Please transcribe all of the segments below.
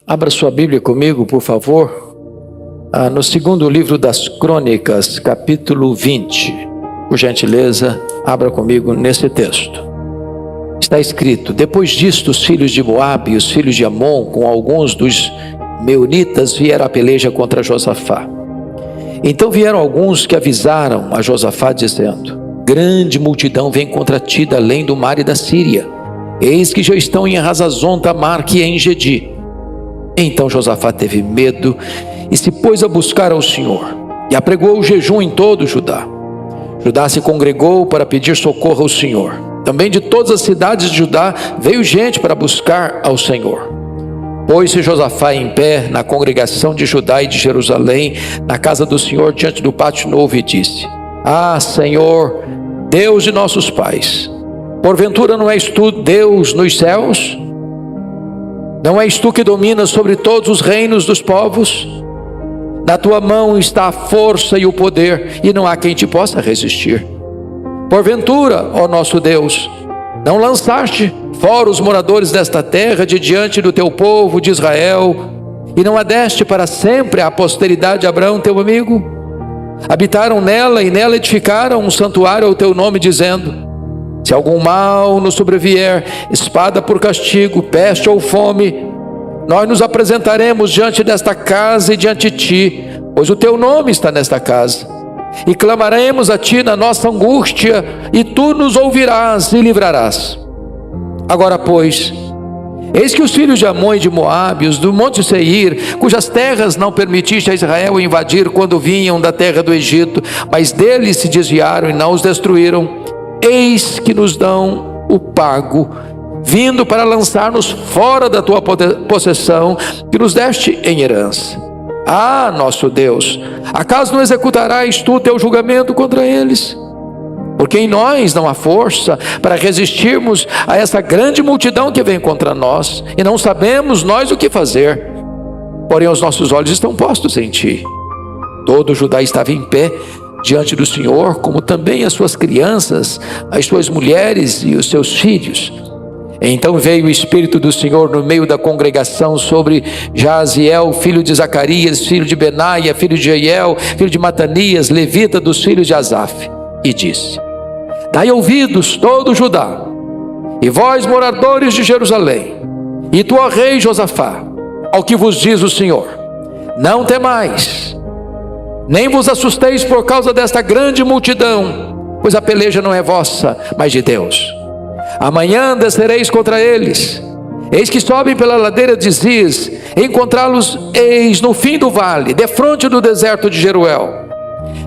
Abra sua Bíblia comigo, por favor, no segundo livro das Crônicas, capítulo 20. Por gentileza, abra comigo nesse texto. Está escrito: depois disto, os filhos de Moabe e os filhos de Amon, com alguns dos meunitas, vieram à peleja contra Josafá. Então vieram alguns que avisaram a Josafá, dizendo: grande multidão vem contra ti da além do mar e da Síria. Eis que já estão em Hazazon Tamar, que é em Gedi. Então Josafá teve medo e se pôs a buscar ao Senhor, e apregou o jejum em todo Judá. Judá se congregou para pedir socorro ao Senhor. Também de todas as cidades de Judá veio gente para buscar ao Senhor. Pôs-se Josafá em pé na congregação de Judá e de Jerusalém, na casa do Senhor, diante do pátio novo, e disse: ah, Senhor, Deus de nossos pais, porventura não és tu Deus nos céus? Não és tu que dominas sobre todos os reinos dos povos? Na tua mão está a força e o poder, e não há quem te possa resistir. Porventura, ó nosso Deus, não lançaste fora os moradores desta terra de diante do teu povo de Israel, e não a deste para sempre à posteridade de Abraão teu amigo? Habitaram nela e nela edificaram um santuário ao teu nome, dizendo: se algum mal nos sobrevier, espada por castigo, peste ou fome, nós nos apresentaremos diante desta casa e diante de ti, pois o teu nome está nesta casa, e clamaremos a ti na nossa angústia, e tu nos ouvirás e livrarás. Agora, pois, eis que os filhos de Amon e de Moabe, os do monte Seir, cujas terras não permitiste a Israel invadir quando vinham da terra do Egito, mas deles se desviaram e não os destruíram, eis que nos dão o pago, vindo para lançar-nos fora da tua possessão, que nos deste em herança. Ah, nosso Deus, acaso não executarás tu teu julgamento contra eles? Porque em nós não há força para resistirmos a essa grande multidão que vem contra nós, e não sabemos nós o que fazer. Porém os nossos olhos estão postos em ti. Todo Judá estava em pé diante do Senhor, como também as suas crianças, as suas mulheres e os seus filhos. Então veio o Espírito do Senhor no meio da congregação sobre Jaziel, filho de Zacarias, filho de Benaia, filho de Jeiel, filho de Matanias, levita dos filhos de Asaf, e disse: dai ouvidos todo Judá, e vós moradores de Jerusalém, e tu, ó rei Josafá, ao que vos diz o Senhor: não temais, nem vos assusteis por causa desta grande multidão, pois a peleja não é vossa, mas de Deus. Amanhã descereis contra eles, eis que sobem pela ladeira de Ziz, encontrá-los eis no fim do vale, defronte do deserto de Jeruel.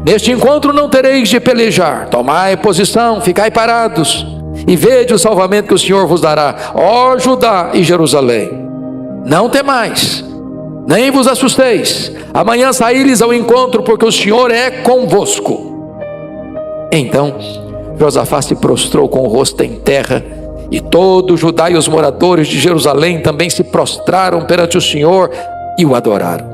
Neste encontro não tereis de pelejar, tomai posição, ficai parados, e vede o salvamento que o Senhor vos dará, ó Judá e Jerusalém. Não temais, nem vos assusteis, amanhã saí-lhes ao encontro, porque o Senhor é convosco. Então Josafá se prostrou com o rosto em terra, e todo Judá e os moradores de Jerusalém também se prostraram perante o Senhor e o adoraram.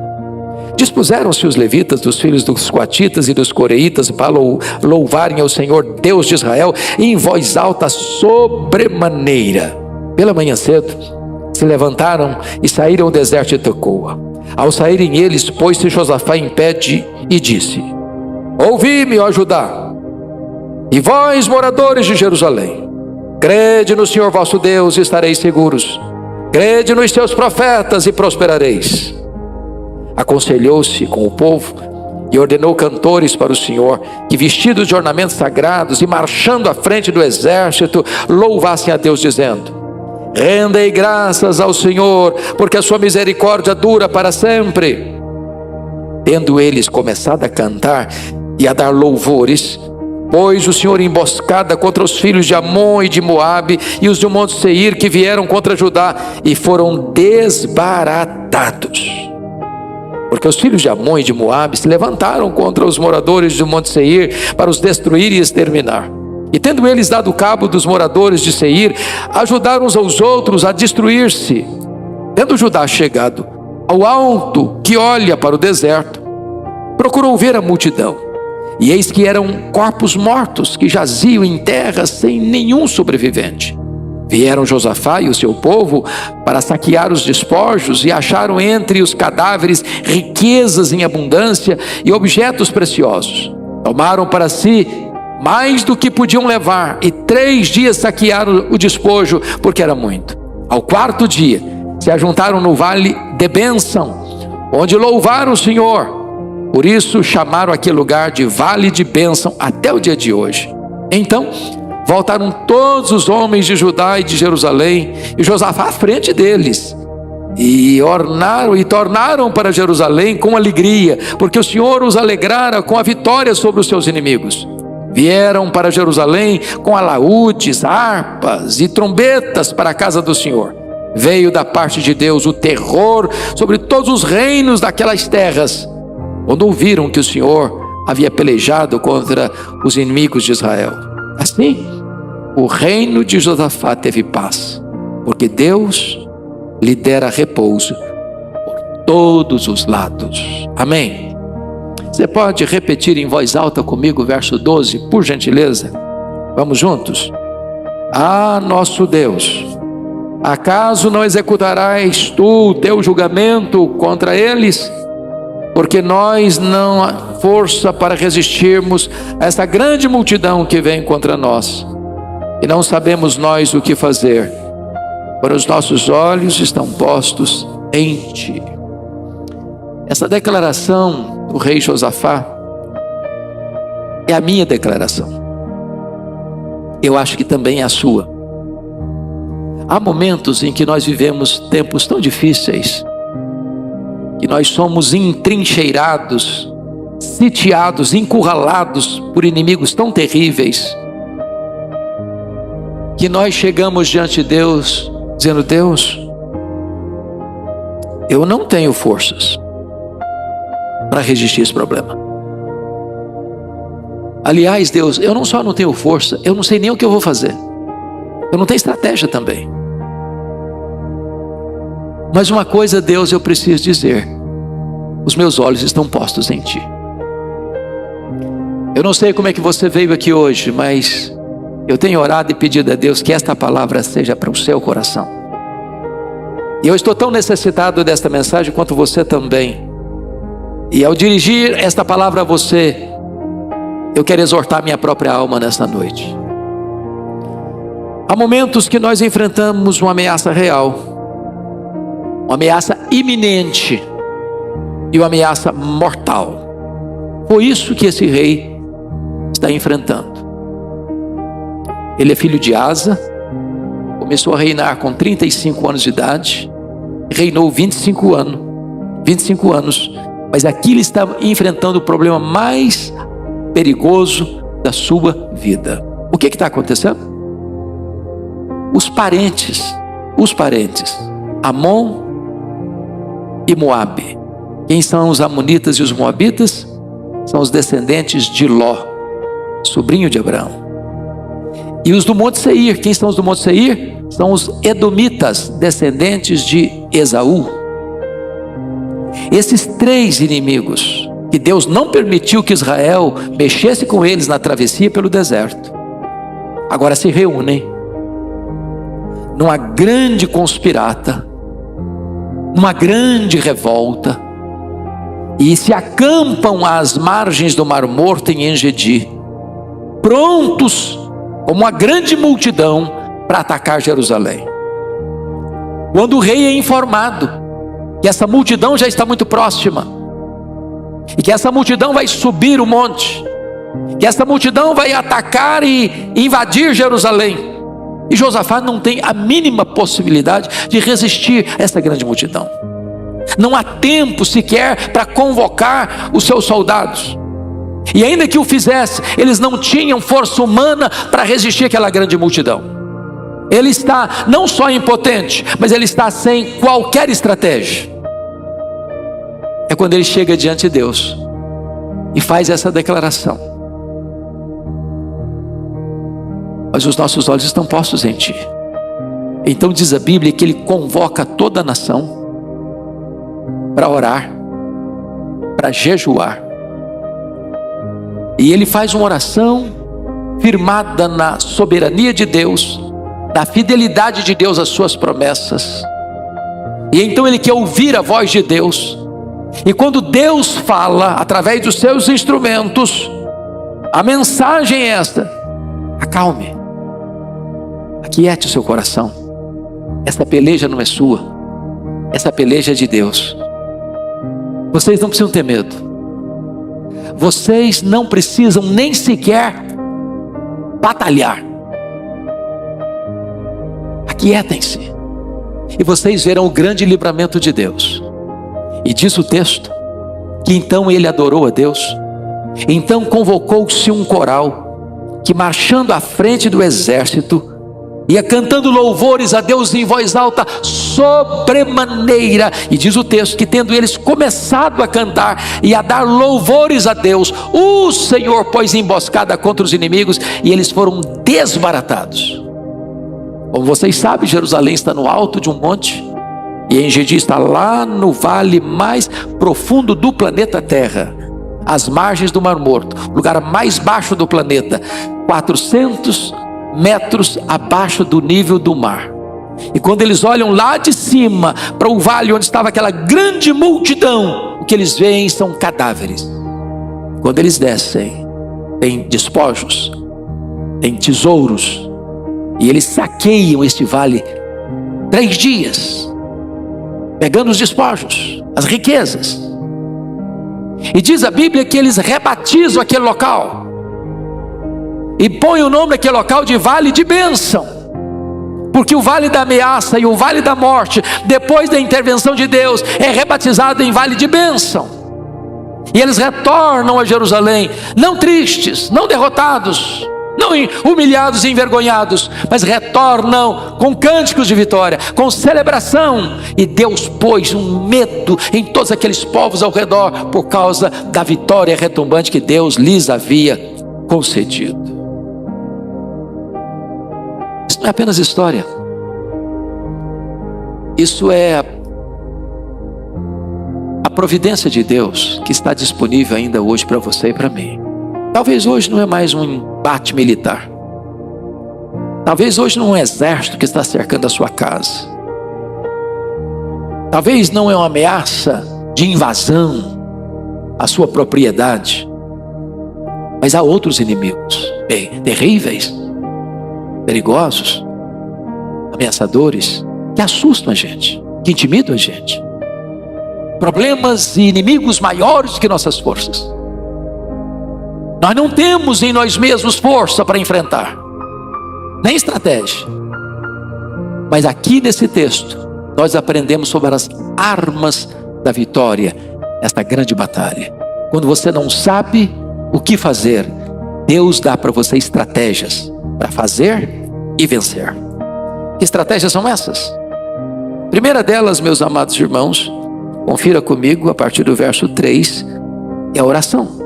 Dispuseram-se os levitas dos filhos dos coatitas e dos coreitas para louvarem ao Senhor Deus de Israel em voz alta sobremaneira. Pela manhã cedo se levantaram e saíram ao deserto de Tecoa. Ao saírem eles, pôs-se Josafá em pé e disse: ouvi-me, ó Judá, e vós, moradores de Jerusalém, crede no Senhor vosso Deus e estareis seguros. Crede nos seus profetas e prosperareis. Aconselhou-se com o povo e ordenou cantores para o Senhor, que vestidos de ornamentos sagrados e marchando à frente do exército, louvassem a Deus, dizendo: rendei graças ao Senhor, porque a sua misericórdia dura para sempre. Tendo eles começado a cantar e a dar louvores, pôs o Senhor emboscada contra os filhos de Amon e de Moabe e os do monte Seir, que vieram contra Judá, e foram desbaratados. Porque os filhos de Amon e de Moabe se levantaram contra os moradores do monte Seir para os destruir e exterminar. E tendo eles dado cabo dos moradores de Seir, ajudaram uns aos outros a destruir-se. Tendo Judá chegado ao alto que olha para o deserto, procurou ver a multidão, e eis que eram corpos mortos que jaziam em terra sem nenhum sobrevivente. Vieram Josafá e o seu povo para saquear os despojos e acharam entre os cadáveres riquezas em abundância e objetos preciosos. Tomaram para si mais do que podiam levar e 3 dias saquearam o despojo, porque era muito. Ao 4º dia, se ajuntaram no vale de bênção, onde louvaram o Senhor. Por isso chamaram aquele lugar de Vale de Bênção até o dia de hoje. Então voltaram todos os homens de Judá e de Jerusalém, e Josafá à frente deles, e tornaram para Jerusalém com alegria, porque o Senhor os alegrara com a vitória sobre os seus inimigos. Vieram para Jerusalém com alaúdes, harpas e trombetas para a casa do Senhor. Veio da parte de Deus o terror sobre todos os reinos daquelas terras, quando ouviram que o Senhor havia pelejado contra os inimigos de Israel. Assim, o reino de Josafá teve paz, porque Deus lhe dera repouso por todos os lados. Amém? Você pode repetir em voz alta comigo o verso 12, por gentileza? Vamos juntos? Ah, nosso Deus, acaso não executarás tu o teu julgamento contra eles? Porque nós não há força para resistirmos a essa grande multidão que vem contra nós, e não sabemos nós o que fazer, pois os nossos olhos estão postos em ti. Essa declaração do rei Josafá é a minha declaração. Eu acho que também é a sua. Há momentos em que nós vivemos tempos tão difíceis, que nós somos entrincheirados, sitiados, encurralados por inimigos tão terríveis, que nós chegamos diante de Deus, dizendo: Deus, eu não tenho forças para resistir esse problema. Aliás, Deus, eu não só não tenho força, eu não sei nem o que eu vou fazer. Eu não tenho estratégia também. Mas uma coisa, Deus, eu preciso dizer: os meus olhos estão postos em ti. Eu não sei como é que você veio aqui hoje, mas eu tenho orado e pedido a Deus que esta palavra seja para o seu coração. E eu estou tão necessitado desta mensagem quanto você também. E ao dirigir esta palavra a você, eu quero exortar minha própria alma nesta noite. Há momentos que nós enfrentamos uma ameaça real, uma ameaça iminente e uma ameaça mortal. Foi isso que esse rei está enfrentando. Ele é filho de Asa, começou a reinar com 35 anos de idade, reinou 25 anos, mas aqui ele está enfrentando o problema mais perigoso da sua vida. O que está acontecendo? Os parentes, Amon e Moabe. Quem são os amonitas e os moabitas? São os descendentes de Ló, sobrinho de Abraão. E os do Monte Seir, quem são os do Monte Seir? São os edomitas, descendentes de Esaú. Esses 3 inimigos, que Deus não permitiu que Israel mexesse com eles na travessia pelo deserto, agora se reúnem numa grande conspirata, numa grande revolta, e se acampam às margens do Mar Morto em En-Gedi, prontos como uma grande multidão para atacar Jerusalém. Quando o rei é informado que essa multidão já está muito próxima, e que essa multidão vai subir o monte, que essa multidão vai atacar e invadir Jerusalém, e Josafá não tem a mínima possibilidade de resistir a essa grande multidão. Não há tempo sequer para convocar os seus soldados, e ainda que o fizesse, eles não tinham força humana para resistir àquela grande multidão. Ele está não só impotente, mas ele está sem qualquer estratégia. É quando ele chega diante de Deus e faz essa declaração: mas os nossos olhos estão postos em ti. Então diz a Bíblia que ele convoca toda a nação para orar, para jejuar. E ele faz uma oração firmada na soberania de Deus, da fidelidade de Deus às suas promessas. E então ele quer ouvir a voz de Deus. E quando Deus fala através dos seus instrumentos, a mensagem é esta: acalme, aquiete o seu coração. Essa peleja não é sua, essa peleja é de Deus. Vocês não precisam ter medo. Vocês não precisam nem sequer batalhar. Aquietem-se e vocês verão o grande livramento de Deus. E diz o texto que então ele adorou a Deus. Então convocou-se um coral que, marchando à frente do exército, ia cantando louvores a Deus em voz alta sobremaneira. E diz o texto que, tendo eles começado a cantar e a dar louvores a Deus, o Senhor pôs emboscada contra os inimigos e eles foram desbaratados. Como vocês sabem, Jerusalém está no alto de um monte, e Engedi está lá no vale mais profundo do planeta Terra, às margens do Mar Morto, lugar mais baixo do planeta, 400 metros abaixo do nível do mar. E quando eles olham lá de cima para o vale onde estava aquela grande multidão, o que eles veem são cadáveres. Quando eles descem, tem despojos, tem tesouros, e eles saqueiam este vale 3 dias, pegando os despojos, as riquezas. E diz a Bíblia que eles rebatizam aquele local e põem o nome daquele local de Vale de Bênção, porque o Vale da Ameaça e o Vale da Morte, depois da intervenção de Deus, é rebatizado em Vale de Bênção. E eles retornam a Jerusalém, não tristes, não derrotados, não humilhados e envergonhados, mas retornam com cânticos de vitória, com celebração. E Deus pôs um medo em todos aqueles povos ao redor, por causa da vitória retumbante que Deus lhes havia concedido. Isso não é apenas história, isso é a providência de Deus que está disponível ainda hoje para você e para mim. Talvez hoje não é mais um embate militar. Talvez hoje não é um exército que está cercando a sua casa. Talvez não é uma ameaça de invasão à sua propriedade. Mas há outros inimigos, terríveis, perigosos, ameaçadores, que assustam a gente, que intimidam a gente. Problemas e inimigos maiores que nossas forças. Nós não temos em nós mesmos força para enfrentar, nem estratégia. Mas aqui nesse texto, nós aprendemos sobre as armas da vitória, esta grande batalha. Quando você não sabe o que fazer, Deus dá para você estratégias para fazer e vencer. Que estratégias são essas? Primeira delas, meus amados irmãos, confira comigo a partir do verso 3, é a oração.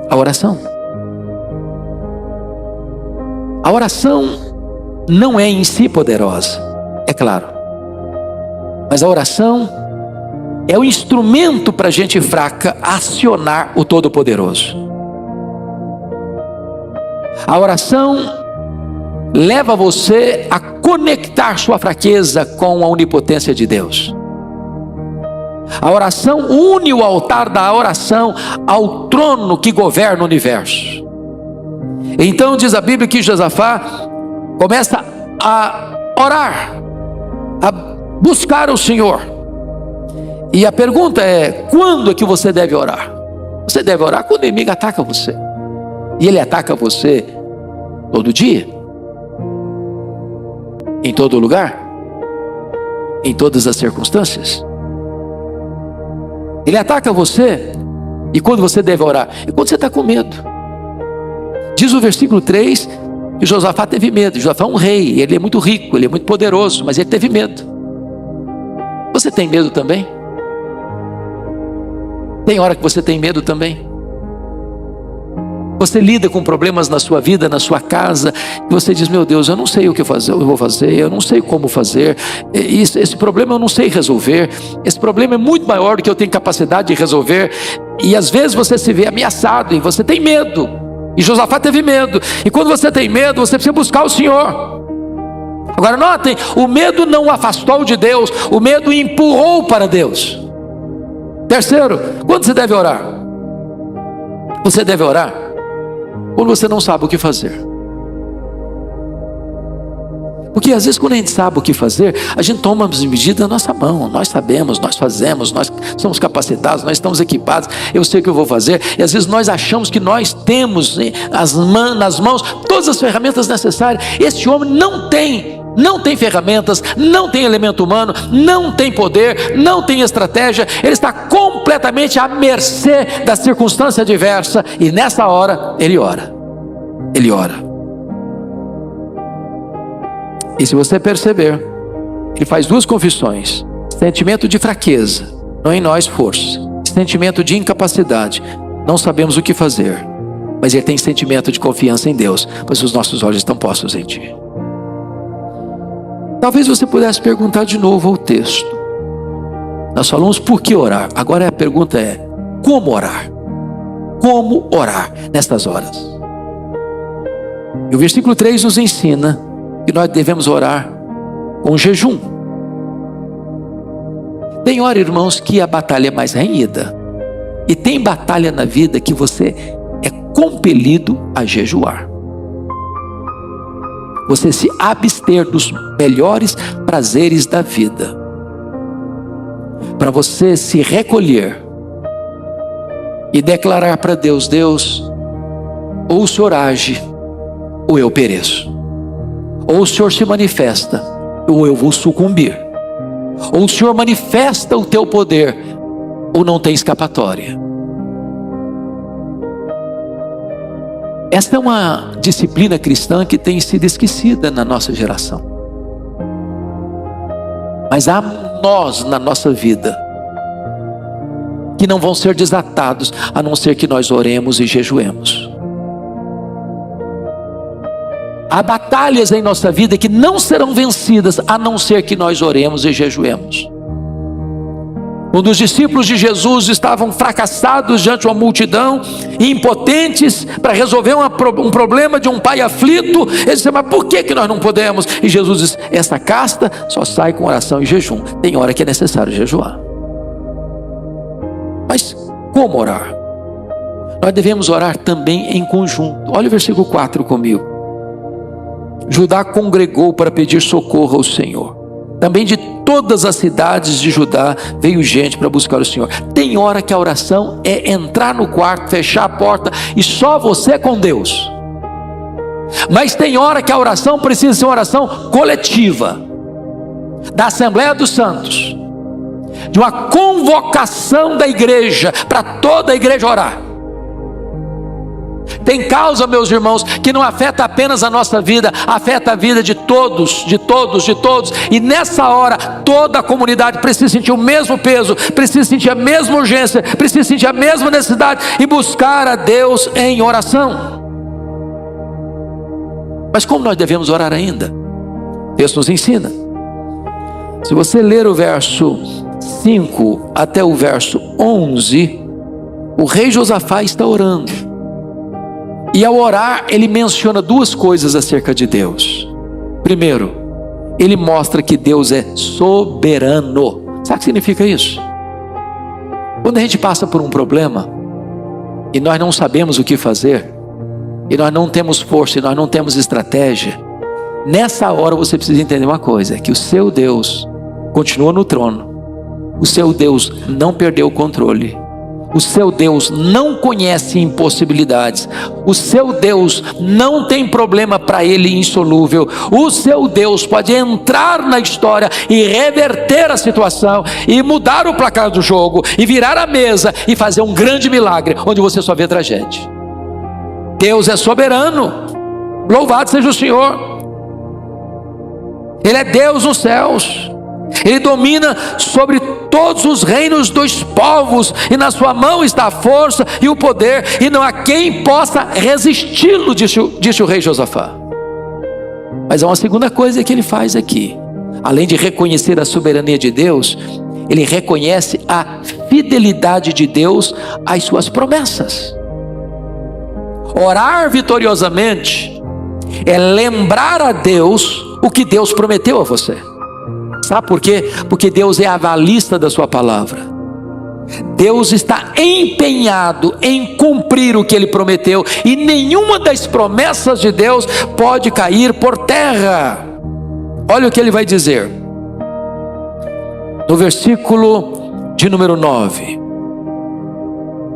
A oração. A oração não é em si poderosa, é claro. Mas a oração é o instrumento para a gente fraca acionar o Todo-Poderoso. A oração leva você a conectar sua fraqueza com a onipotência de Deus. A oração une o altar da oração ao trono que governa o universo. Então diz a Bíblia que Josafá começa a orar, a buscar o Senhor. E a pergunta é: quando é que você deve orar? Você deve orar quando o inimigo ataca você. E ele ataca você todo dia, em todo lugar, em todas as circunstâncias. Ele ataca você. E quando você deve orar? E quando você está com medo. Diz o versículo 3 que Josafá teve medo. Josafá é um rei, ele é muito rico, ele é muito poderoso, mas ele teve medo. Você tem medo também? Tem hora que você tem medo também? Você lida com problemas na sua vida, na sua casa, e você diz: meu Deus, eu não sei o que fazer, eu vou fazer, eu não sei como fazer, esse problema eu não sei resolver, esse problema é muito maior do que eu tenho capacidade de resolver. E às vezes você se vê ameaçado e você tem medo. E Josafá teve medo. E quando você tem medo, você precisa buscar o Senhor. Agora notem, o medo não o afastou de Deus, o medo o empurrou para Deus. Terceiro, quando você deve orar? Você deve orar quando você não sabe o que fazer. Porque às vezes quando a gente sabe o que fazer, a gente toma as medidas na nossa mão. Nós sabemos, nós fazemos, nós somos capacitados, nós estamos equipados, eu sei o que eu vou fazer. E às vezes nós achamos que nós temos nas mãos todas as ferramentas necessárias. Este homem não tem ferramentas, não tem elemento humano, não tem poder, não tem estratégia. Ele está completamente à mercê da circunstância adversa. E nessa hora, ele ora. Ele ora. E se você perceber, ele faz duas confissões: sentimento de fraqueza, não em nós força; sentimento de incapacidade, não sabemos o que fazer. Mas ele tem sentimento de confiança em Deus, pois os nossos olhos estão postos em Ti. Talvez você pudesse perguntar de novo ao texto. Nós falamos por que orar. Agora a pergunta é: como orar? Como orar nestas horas? E o versículo 3 nos ensina que nós devemos orar com jejum. Tem hora, irmãos, que a batalha é mais renhida. E tem batalha na vida que você é compelido a jejuar. Você se abster dos melhores prazeres da vida, para você se recolher e declarar para Deus: Deus, ou o Senhor age, ou eu pereço. Ou o Senhor se manifesta, ou eu vou sucumbir. Ou o Senhor manifesta o teu poder, ou não tem escapatória. Esta é uma disciplina cristã que tem sido esquecida na nossa geração. Mas há nós na nossa vida que não vão ser desatados, a não ser que nós oremos e jejuemos. Há batalhas em nossa vida que não serão vencidas, a não ser que nós oremos e jejuemos. Quando os discípulos de Jesus estavam fracassados diante de uma multidão e impotentes para resolver um problema de um pai aflito, eles disseram: mas por que nós não podemos? E Jesus disse: essa casta só sai com oração e jejum. Tem hora que é necessário jejuar. Mas como orar? Nós devemos orar também em conjunto. Olha o versículo 4 comigo. Judá congregou para pedir socorro ao Senhor. Também de todas as cidades de Judá veio gente para buscar o Senhor. Tem hora que a oração é entrar no quarto, fechar a porta e só você com Deus. Mas tem hora que a oração precisa ser uma oração coletiva, da Assembleia dos Santos, de uma convocação da igreja, para toda a igreja orar. Tem causa, meus irmãos, que não afeta apenas a nossa vida, afeta a vida de todos, de todos, de todos. E nessa hora, toda a comunidade precisa sentir o mesmo peso, precisa sentir a mesma urgência, precisa sentir a mesma necessidade e buscar a Deus em oração. Mas como nós devemos orar ainda? O texto nos ensina. Se você ler o verso 5 até o verso 11, o rei Josafá está orando. E ao orar, ele menciona duas coisas acerca de Deus. Primeiro, ele mostra que Deus é soberano. Sabe o que significa isso? Quando a gente passa por um problema e nós não sabemos o que fazer, e nós não temos força, e nós não temos estratégia, nessa hora você precisa entender uma coisa: que o seu Deus continua no trono. O seu Deus não perdeu o controle. O seu Deus não conhece impossibilidades. O seu Deus não tem problema para ele insolúvel. O seu Deus pode entrar na história e reverter a situação, e mudar o placar do jogo, e virar a mesa, e fazer um grande milagre, onde você só vê tragédia. Deus é soberano. Louvado seja o Senhor. Ele é Deus nos céus. Ele domina sobre todos os reinos dos povos, e na sua mão está a força e o poder, e não há quem possa resisti-lo, disse o rei Josafá. Mas há uma segunda coisa que ele faz aqui. Além de reconhecer a soberania de Deus, ele reconhece a fidelidade de Deus às suas promessas. Orar vitoriosamente é lembrar a Deus o que Deus prometeu a você. Sabe por quê? Porque Deus é avalista da sua palavra. Deus está empenhado em cumprir o que Ele prometeu, e nenhuma das promessas de Deus pode cair por terra. Olha o que Ele vai dizer no versículo de número 9.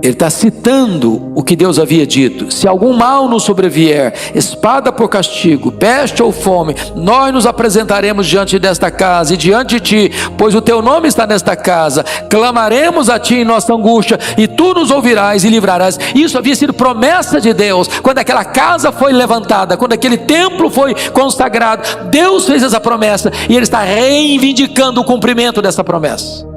Ele está citando o que Deus havia dito: se algum mal nos sobrevier, espada por castigo, peste ou fome, nós nos apresentaremos diante desta casa e diante de ti, pois o teu nome está nesta casa. Clamaremos a ti em nossa angústia, e tu nos ouvirás e livrarás. Isso havia sido promessa de Deus. Quando aquela casa foi levantada, quando aquele templo foi consagrado, Deus fez essa promessa, e Ele está reivindicando o cumprimento dessa promessa.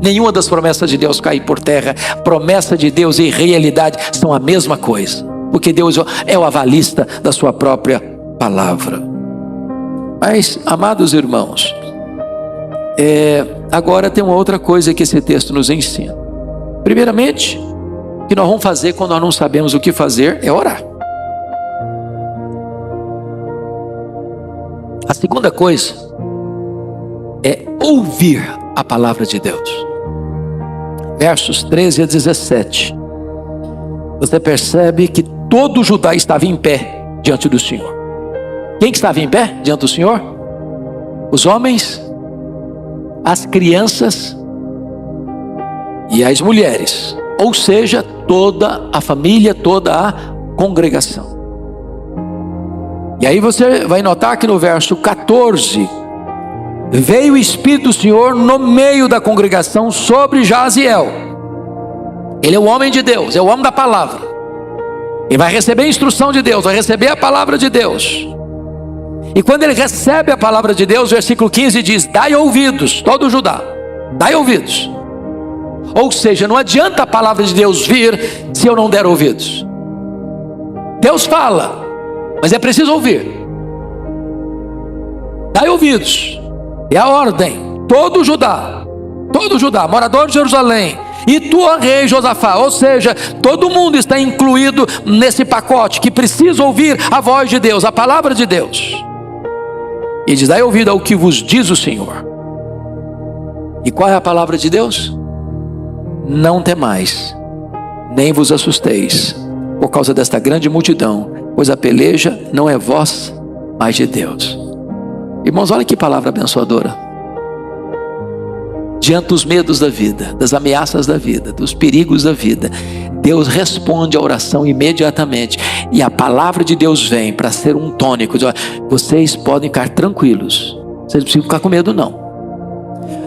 Nenhuma das promessas de Deus cai por terra. Promessa de Deus e realidade são a mesma coisa, porque Deus é o avalista da sua própria palavra. Mas, amados irmãos, agora tem uma outra coisa que esse texto nos ensina. Primeiramente, o que nós vamos fazer quando nós não sabemos o que fazer é orar. A segunda coisa é ouvir a palavra de Deus. Versos 13 a 17, você percebe que todo Judá estava em pé diante do Senhor. Quem que estava em pé diante do Senhor? Os homens, as crianças e as mulheres, ou seja, toda a família, toda a congregação. E aí você vai notar que no verso 14, veio o Espírito do Senhor no meio da congregação sobre Jaziel. Ele é o homem de Deus, é o homem da palavra. Ele vai receber a instrução de Deus, vai receber a palavra de Deus. E quando ele recebe a palavra de Deus, versículo 15 diz: dai ouvidos, todo Judá, dai ouvidos. Ou seja, não adianta a palavra de Deus vir se eu não der ouvidos. Deus fala, mas é preciso ouvir. Dai ouvidos. É a ordem, todo Judá, morador de Jerusalém, e tu, ó rei Josafá, ou seja, todo mundo está incluído nesse pacote, que precisa ouvir a voz de Deus, a palavra de Deus. E diz: dai ouvido ao que vos diz o Senhor. E qual é a palavra de Deus? Não temais, nem vos assusteis, por causa desta grande multidão, pois a peleja não é vossa, mas de Deus. Irmãos, olha que palavra abençoadora. Diante dos medos da vida, das ameaças da vida, dos perigos da vida, Deus responde a oração imediatamente. E a palavra de Deus vem para ser um tônico. Diz: olha, vocês podem ficar tranquilos. Vocês não precisam ficar com medo, não.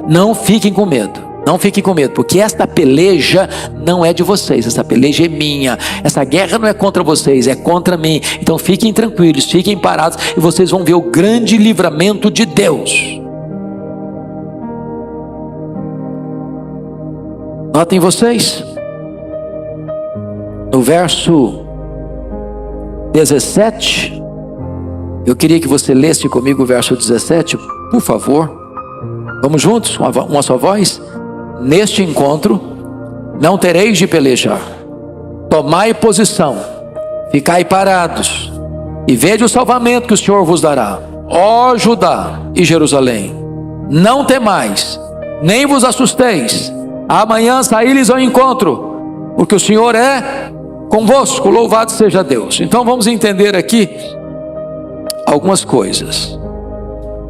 Não fiquem com medo. Não fiquem com medo, porque esta peleja não é de vocês, essa peleja é minha. Essa guerra não é contra vocês, é contra mim. Então fiquem tranquilos, fiquem parados, e vocês vão ver o grande livramento de Deus. Notem vocês, no verso 17, eu queria que você lesse comigo o verso 17, por favor. Vamos juntos, uma só voz. Neste encontro não tereis de pelejar. Tomai posição, ficai parados, e vede o salvamento que o Senhor vos dará, ó Judá e Jerusalém. Não temais, nem vos assusteis. Amanhã saí-lhes ao encontro, porque o Senhor é convosco. Louvado seja Deus. Então vamos entender aqui algumas coisas.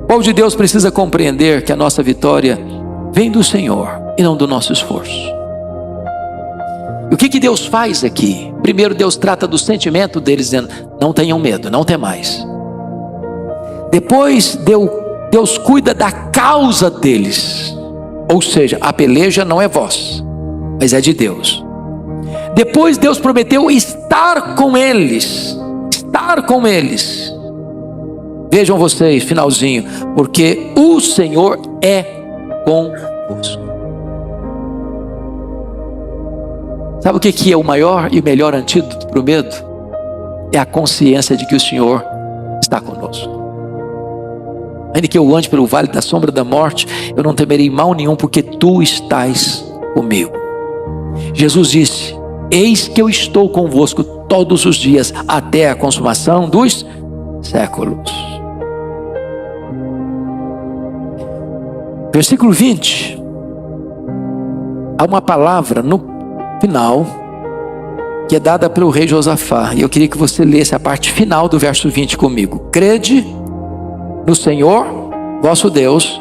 O povo de Deus precisa compreender que a nossa vitória vem do Senhor e não do nosso esforço. E o que Deus faz aqui? Primeiro, Deus trata do sentimento deles, dizendo: não tenham medo, não temais. Depois, Deus cuida da causa deles, ou seja, a peleja não é vossa, mas é de Deus. Depois, Deus prometeu estar com eles. Vejam vocês, finalzinho: porque o Senhor é convosco. Sabe o que é o maior e o melhor antídoto para o medo? É a consciência de que o Senhor está conosco. Ainda que eu ande pelo vale da sombra da morte, eu não temerei mal nenhum, porque tu estás comigo. Jesus disse: eis que eu estou convosco todos os dias, até a consumação dos séculos. Versículo 20. Há uma palavra no final que é dada pelo rei Josafá. E eu queria que você lesse a parte final do verso 20 comigo. Crede no Senhor, vosso Deus,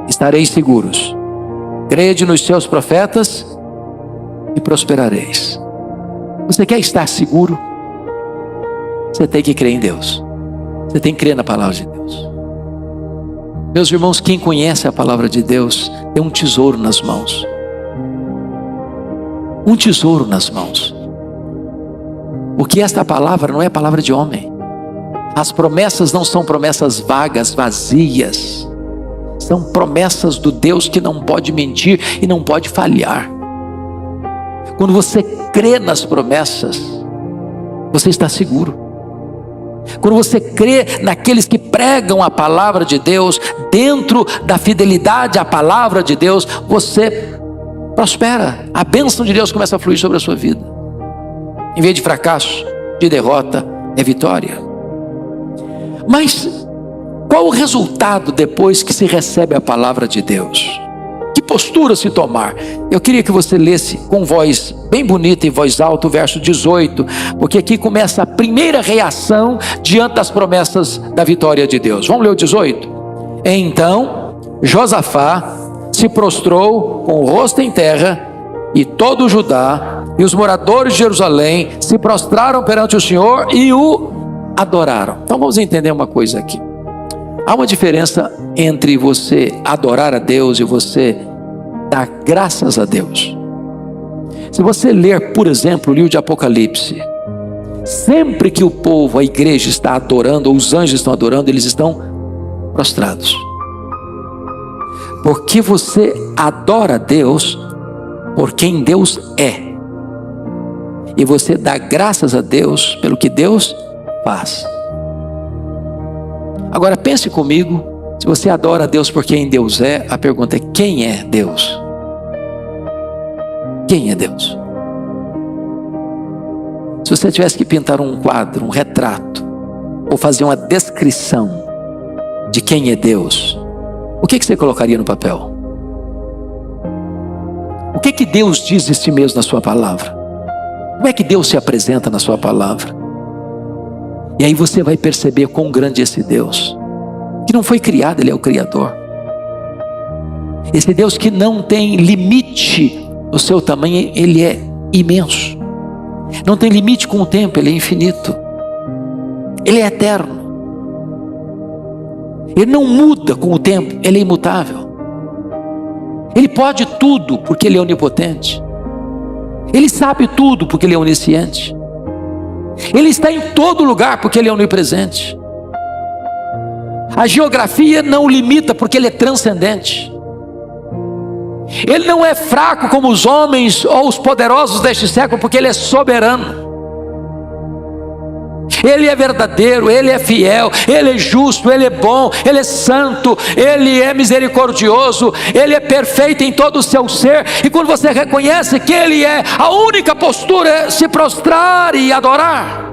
estareis seguros. Crede nos seus profetas e prosperareis. Você quer estar seguro? Você tem que crer em Deus. Você tem que crer na palavra de Deus. Meus irmãos, quem conhece a palavra de Deus tem um tesouro nas mãos. Um tesouro nas mãos. Porque esta palavra não é palavra de homem. As promessas não são promessas vagas, vazias. São promessas do Deus que não pode mentir e não pode falhar. Quando você crê nas promessas, você está seguro. Quando você crê naqueles que pregam a palavra de Deus, dentro da fidelidade à palavra de Deus, você prospera. A bênção de Deus começa a fluir sobre a sua vida. Em vez de fracasso, de derrota, é vitória. Mas qual o resultado depois que se recebe a palavra de Deus? Que postura se tomar? Eu queria que você lesse com voz bem bonita e voz alta o verso 18, porque aqui começa a primeira reação diante das promessas da vitória de Deus. Vamos ler o 18? Então Josafá se prostrou com o rosto em terra, e todo o Judá e os moradores de Jerusalém se prostraram perante o Senhor e o adoraram. Então vamos entender uma coisa aqui. Há uma diferença entre você adorar a Deus e você dar graças a Deus. Se você ler, por exemplo, o livro de Apocalipse, sempre que o povo, a igreja está adorando, ou os anjos estão adorando, eles estão prostrados. Porque você adora a Deus por quem Deus é. E você dá graças a Deus pelo que Deus faz. Agora pense comigo, se você adora a Deus por quem Deus é, a pergunta é: quem é Deus? Quem é Deus? Se você tivesse que pintar um quadro, um retrato, ou fazer uma descrição de quem é Deus, o que você colocaria no papel? O que Deus diz de si mesmo na sua palavra? Como é que Deus se apresenta na sua palavra? E aí você vai perceber quão grande é esse Deus, que não foi criado, Ele é o Criador. Esse Deus que não tem limite no seu tamanho, Ele é imenso. Não tem limite com o tempo, Ele é infinito. Ele é eterno. Ele não muda com o tempo, Ele é imutável. Ele pode tudo porque Ele é onipotente. Ele sabe tudo porque Ele é onisciente. Ele está em todo lugar porque Ele é onipresente. A geografia não o limita porque Ele é transcendente. Ele não é fraco como os homens ou os poderosos deste século, porque Ele é soberano. Ele é verdadeiro, Ele é fiel, Ele é justo, Ele é bom, Ele é santo, Ele é misericordioso, Ele é perfeito em todo o seu ser. E quando você reconhece que Ele é, a única postura é se prostrar e adorar.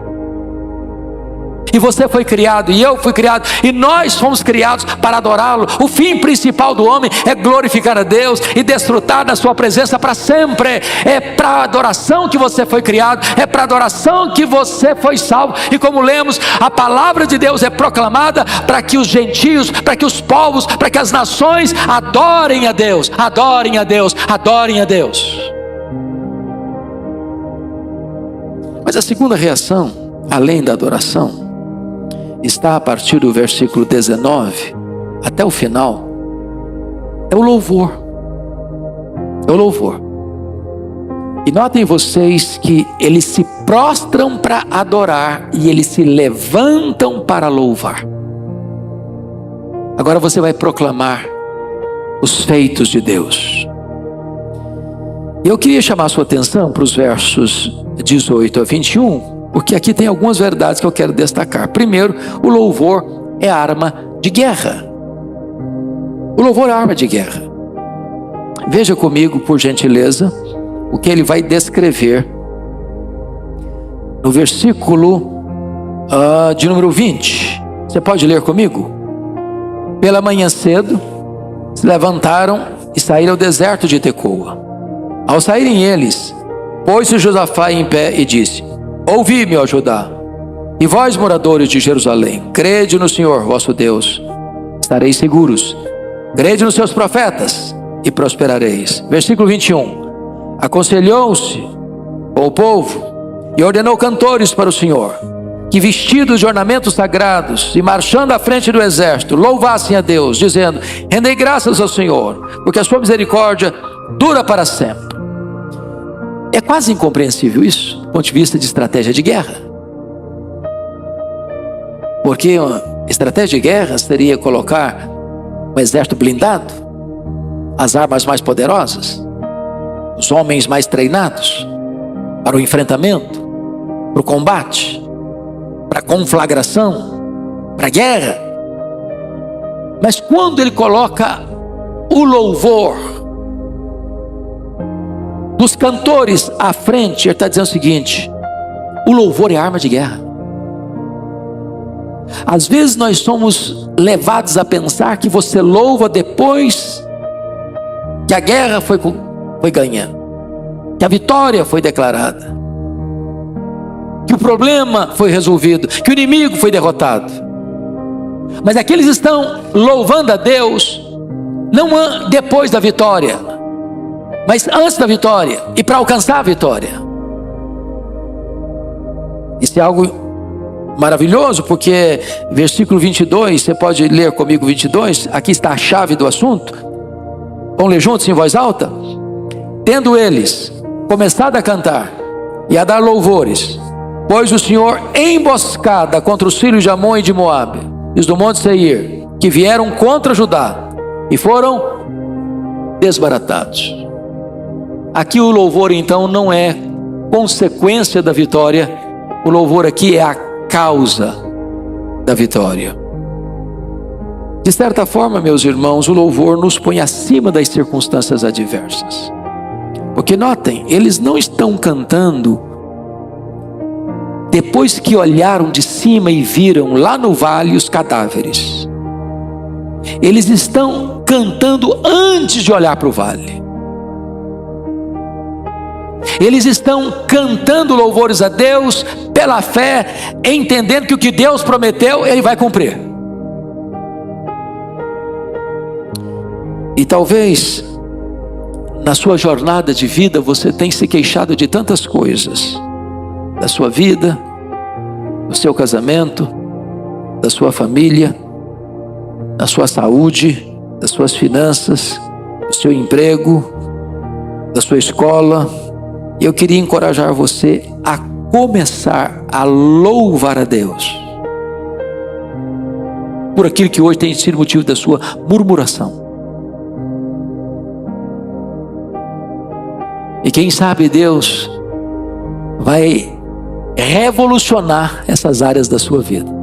E você foi criado, e eu fui criado, e nós fomos criados para adorá-lo. O fim principal do homem é glorificar a Deus e desfrutar da sua presença para sempre. É para a adoração que você foi criado, é para a adoração que você foi salvo. E como lemos, a palavra de Deus é proclamada para que os gentios, para que os povos, para que as nações adorem a Deus, adorem a Deus, adorem a Deus. Mas a segunda reação, além da adoração, está a partir do versículo 19 até o final. É o louvor. É o louvor. E notem vocês que eles se prostram para adorar e eles se levantam para louvar. Agora você vai proclamar os feitos de Deus. Eu queria chamar a sua atenção para os versos 18 a 21, porque aqui tem algumas verdades que eu quero destacar. Primeiro, o louvor é arma de guerra. O louvor é arma de guerra. Veja comigo, por gentileza, o que ele vai descrever no versículo de número 20. Você pode ler comigo? Pela manhã cedo, se levantaram e saíram ao deserto de Tecoa. Ao saírem eles, pôs-se Josafá em pé e disse: ouvi-me, ó Judá, e vós, moradores de Jerusalém, crede no Senhor vosso Deus, estareis seguros. Crede nos seus profetas e prosperareis. Versículo 21. Aconselhou-se com o povo e ordenou cantores para o Senhor, que vestidos de ornamentos sagrados e marchando à frente do exército, louvassem a Deus, dizendo: rendei graças ao Senhor, porque a sua misericórdia dura para sempre. É quase incompreensível isso, do ponto de vista de estratégia de guerra. Porque uma estratégia de guerra seria colocar um exército blindado, as armas mais poderosas, os homens mais treinados para o enfrentamento, para o combate, para a conflagração, para a guerra. Mas quando ele coloca o louvor dos cantores à frente, ele está dizendo o seguinte: o louvor é arma de guerra. Às vezes nós somos levados a pensar que você louva depois que a guerra foi ganha, que a vitória foi declarada, que o problema foi resolvido, que o inimigo foi derrotado. Mas aqueles estão louvando a Deus não depois da vitória, mas antes da vitória e para alcançar a vitória. Isso é algo maravilhoso, porque versículo 22, você pode ler comigo 22, aqui está a chave do assunto. Vamos ler juntos em voz alta? Tendo eles começado a cantar e a dar louvores, pôs o Senhor emboscada contra os filhos de Amon e de Moabe, e os do monte Seir, que vieram contra Judá, e foram desbaratados. Aqui o louvor então não é consequência da vitória, o louvor aqui é a causa da vitória. De certa forma, meus irmãos, o louvor nos põe acima das circunstâncias adversas. Porque notem, eles não estão cantando depois que olharam de cima e viram lá no vale os cadáveres. Eles estão cantando antes de olhar para o vale. Eles estão cantando louvores a Deus pela fé, entendendo que o que Deus prometeu, Ele vai cumprir. E talvez na sua jornada de vida você tenha se queixado de tantas coisas, da sua vida, do seu casamento, da sua família, da sua saúde, das suas finanças, do seu emprego, da sua escola. E eu queria encorajar você a começar a louvar a Deus por aquilo que hoje tem sido motivo da sua murmuração. E quem sabe Deus vai revolucionar essas áreas da sua vida.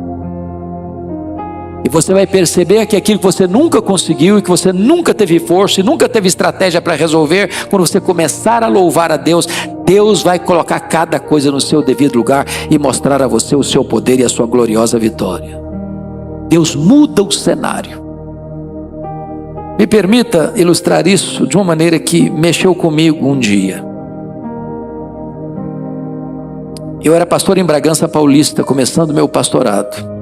E você vai perceber que aquilo que você nunca conseguiu e que você nunca teve força e nunca teve estratégia para resolver, quando você começar a louvar a Deus, Deus vai colocar cada coisa no seu devido lugar e mostrar a você o seu poder e a sua gloriosa vitória. Deus muda o cenário. Me permita ilustrar isso de uma maneira que mexeu comigo um dia. Eu era pastor em Bragança Paulista, começando meu pastorado.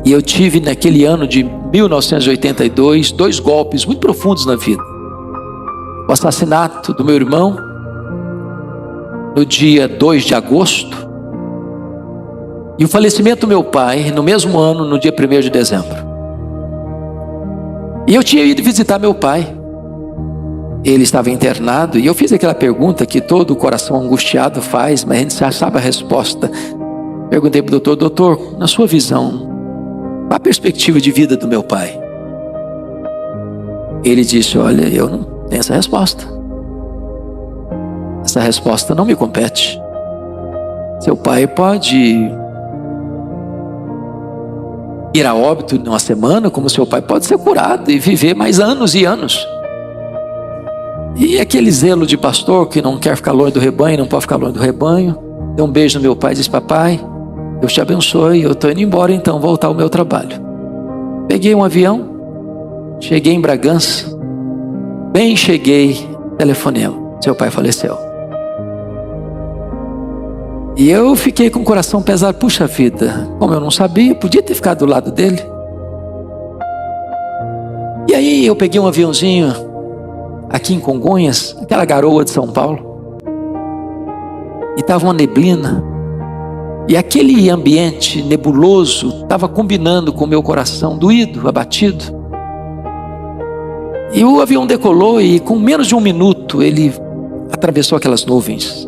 E eu tive naquele ano de 1982, 2 golpes muito profundos na vida. O assassinato do meu irmão, no dia 2 de agosto, e o falecimento do meu pai, no mesmo ano, no dia 1º de dezembro. E eu tinha ido visitar meu pai. Ele estava internado, e eu fiz aquela pergunta que todo coração angustiado faz, mas a gente já sabe a resposta. Perguntei para o doutor: doutor, na sua visão, qual a perspectiva de vida do meu pai? Ele disse: olha, eu não tenho essa resposta. Essa resposta não me compete. Seu pai pode ir a óbito em uma semana, como seu pai pode ser curado e viver mais anos e anos. E aquele zelo de pastor que não quer ficar longe do rebanho, não pode ficar longe do rebanho, deu um beijo no meu pai e disse: papai, Deus te abençoe, eu estou indo embora então, voltar ao meu trabalho. Peguei um avião, Cheguei em Bragança, bem cheguei, telefonema, seu pai faleceu. E eu fiquei com o coração pesado, puxa vida, como eu não sabia, podia ter ficado do lado dele. E aí eu peguei um aviãozinho aqui em Congonhas, aquela garoa de São Paulo, e estava uma neblina, e aquele ambiente nebuloso estava combinando com o meu coração doído, abatido. E o avião decolou e com menos de 1 minuto ele atravessou aquelas nuvens,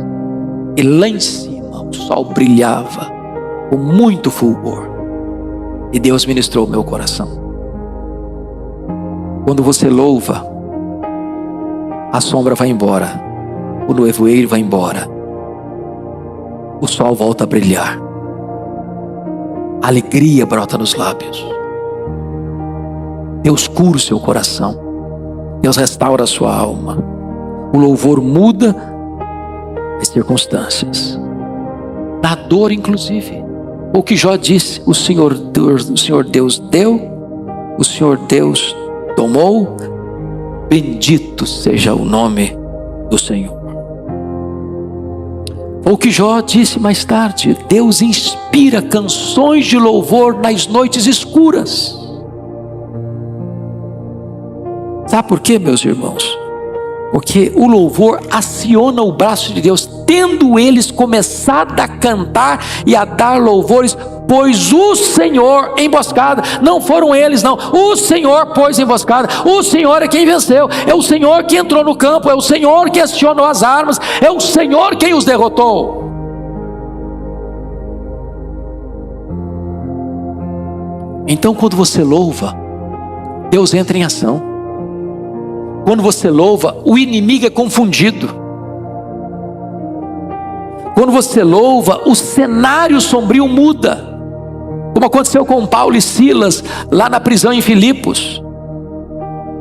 e lá em cima o sol brilhava com muito fulgor, e Deus ministrou o meu coração. Quando você louva, a sombra vai embora, o nevoeiro vai embora, o sol volta a brilhar, a alegria brota nos lábios, Deus cura o seu coração, Deus restaura a sua alma, o louvor muda as circunstâncias, na dor inclusive. O que Jó disse, o Senhor Deus deu, o Senhor Deus tomou, bendito seja o nome do Senhor. O que Jó disse mais tarde, Deus inspira canções de louvor nas noites escuras. Sabe por quê, meus irmãos? Porque o louvor aciona o braço de Deus, tendo eles começado a cantar e a dar louvores, pois o Senhor emboscada, não foram eles não, o Senhor pôs emboscada, o Senhor é quem venceu, é o Senhor que entrou no campo, é o Senhor que acionou as armas, é o Senhor quem os derrotou. Então quando você louva, Deus entra em ação. Quando você louva, o inimigo é confundido. Quando você louva, o cenário sombrio muda, como aconteceu com Paulo e Silas lá na prisão em Filipos.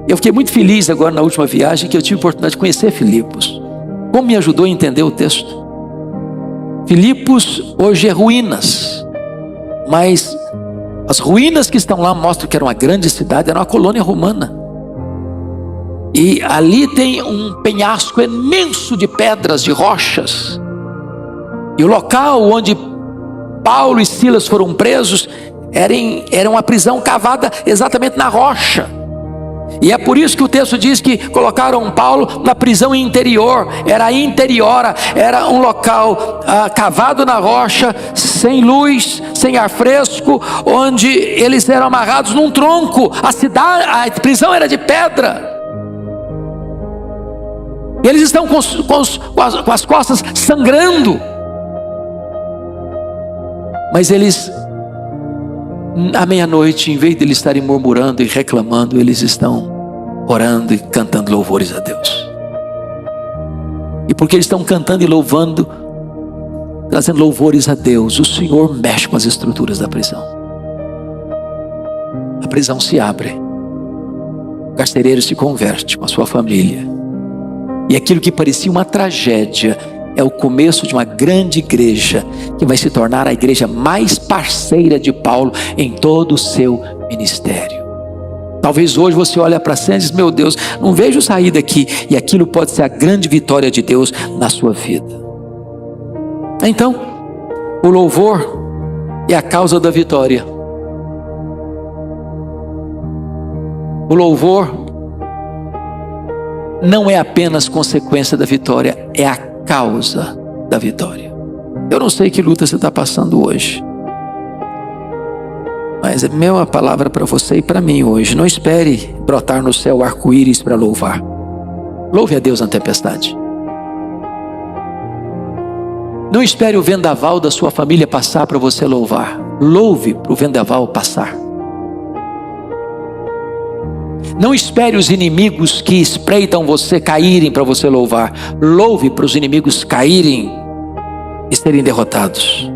Eu fiquei muito feliz agora na última viagem que eu tive a oportunidade de conhecer Filipos. Como me ajudou a entender o texto. Filipos hoje é ruínas, mas as ruínas que estão lá mostram que era uma grande cidade, era uma colônia romana. E ali tem um penhasco imenso de pedras, de rochas. E o local onde Paulo e Silas foram presos era uma prisão cavada exatamente na rocha. E é por isso que o texto diz que colocaram Paulo na prisão interior. Era interiora, era um local cavado na rocha, sem luz, sem ar fresco, onde eles eram amarrados num tronco. A prisão era de pedra. E eles estão com as costas sangrando. Mas eles, à meia-noite, em vez de eles estarem murmurando e reclamando, eles estão orando e cantando louvores a Deus. E porque eles estão cantando e louvando, trazendo louvores a Deus, o Senhor mexe com as estruturas da prisão. A prisão se abre. O carcereiro se converte com a sua família. E aquilo que parecia uma tragédia é o começo de uma grande igreja que vai se tornar a igreja mais parceira de Paulo em todo o seu ministério. Talvez hoje você olhe para a cena e diz: meu Deus, não vejo saída aqui. E aquilo pode ser a grande vitória de Deus na sua vida. Então, o louvor é a causa da vitória. O louvor não é apenas consequência da vitória, é a causa da vitória. Eu não sei que luta você está passando hoje, mas é minha palavra para você e para mim hoje: não espere brotar no céu arco-íris para louvar. Louve a Deus na tempestade. Não espere o vendaval da sua família passar para você louvar. Louve para o vendaval passar. Não espere os inimigos que espreitam você caírem para você louvar. Louve para os inimigos caírem e serem derrotados.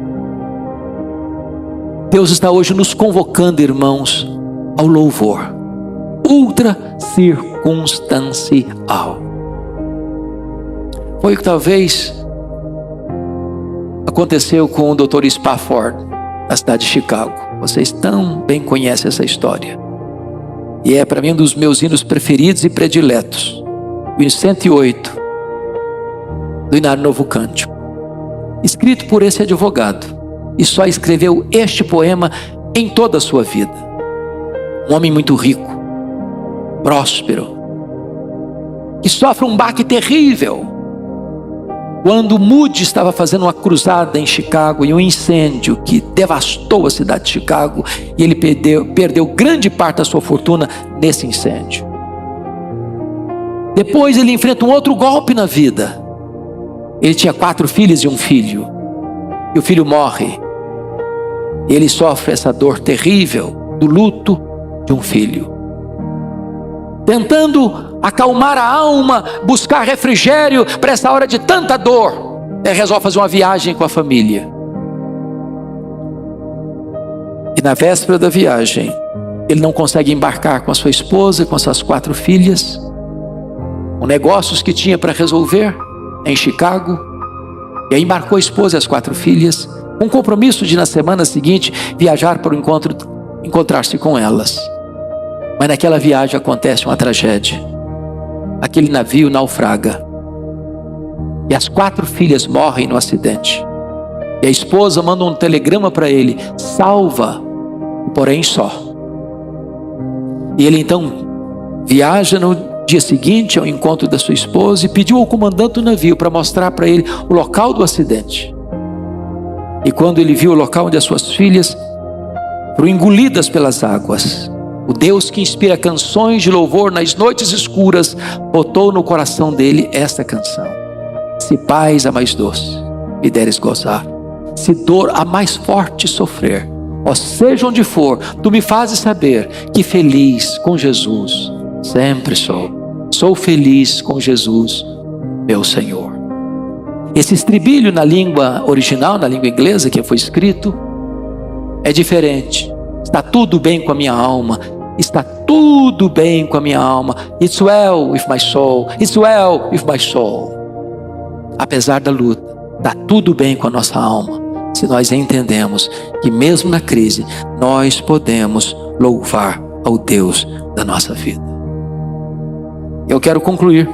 Deus está hoje nos convocando, irmãos, ao louvor ultra circunstancial. Foi o que talvez aconteceu com o Dr. Spafford na cidade de Chicago. Vocês tão bem conhecem essa história. E é para mim um dos meus hinos preferidos e prediletos. O hino 108 do Inário Novo Cântico, escrito por esse advogado, e só escreveu este poema em toda a sua vida. Um homem muito rico, próspero, que sofre um baque terrível quando Moody estava fazendo uma cruzada em Chicago e um incêndio que devastou a cidade de Chicago, e ele perdeu grande parte da sua fortuna nesse incêndio. Depois ele enfrenta um outro golpe na vida. Ele tinha 4 filhas e um filho, e o filho morre. Ele sofre essa dor terrível do luto de um filho. Tentando acalmar a alma, buscar refrigério para essa hora de tanta dor, ele resolve fazer uma viagem com a família. E na véspera da viagem, ele não consegue embarcar com a sua esposa e com as suas 4 filhas, com negócios que tinha para resolver em Chicago. E aí embarcou a esposa e as 4 filhas, com um compromisso de na semana seguinte viajar para o encontro, encontrar-se com elas. Mas naquela viagem acontece uma tragédia. Aquele navio naufraga e as 4 filhas morrem no acidente. E a esposa manda um telegrama para ele: salva, porém só. E ele então viaja no dia seguinte ao encontro da sua esposa e pediu ao comandante do navio para mostrar para ele o local do acidente. E quando ele viu o local onde as suas filhas foram engolidas pelas águas, o Deus que inspira canções de louvor nas noites escuras botou no coração dele esta canção: se paz a mais doce me deres gozar, se dor a mais forte sofrer, ó seja onde for, tu me fazes saber que feliz com Jesus sempre sou feliz com Jesus, meu Senhor. Esse estribilho na língua original, na língua inglesa que foi escrito, é diferente. Está tudo bem com a minha alma, está tudo bem com a minha alma. It's well with my soul, it's well with my soul. Apesar da luta, está tudo bem com a nossa alma, se nós entendemos que mesmo na crise, nós podemos louvar ao Deus da nossa vida. Eu quero concluir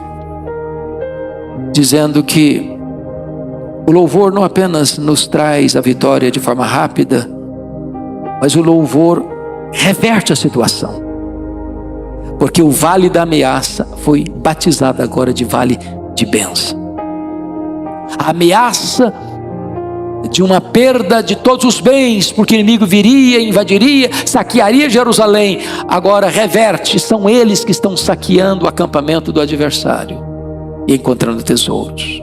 dizendo que o louvor não apenas nos traz a vitória de forma rápida, mas o louvor reverte a situação. Porque o vale da ameaça foi batizado agora de vale de bênção. A ameaça de uma perda de todos os bens, porque o inimigo viria, invadiria, saquearia Jerusalém, agora reverte. São eles que estão saqueando o acampamento do adversário e encontrando tesouros.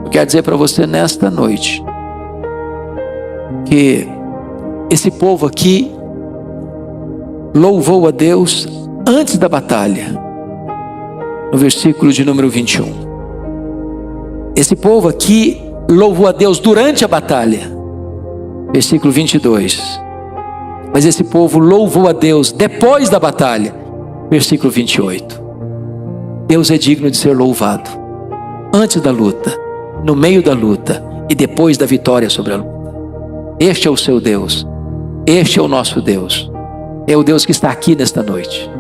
Eu quero dizer para você nesta noite que esse povo aqui louvou a Deus antes da batalha, no versículo de número 21. Esse povo aqui louvou a Deus durante a batalha, versículo 22. Mas esse povo louvou a Deus depois da batalha, versículo 28. Deus é digno de ser louvado antes da luta, no meio da luta e depois da vitória sobre a luta. Este é o seu Deus, este é o nosso Deus. É o Deus que está aqui nesta noite.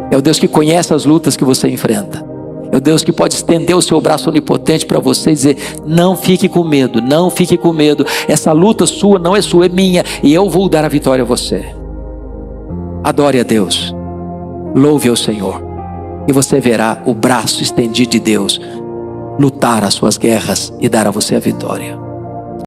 É o Deus que conhece as lutas que você enfrenta. É o Deus que pode estender o seu braço onipotente para você e dizer: não fique com medo, não fique com medo. Essa luta sua não é sua, é minha, e eu vou dar a vitória a você. Adore a Deus, louve ao Senhor, e você verá o braço estendido de Deus lutar as suas guerras e dar a você a vitória.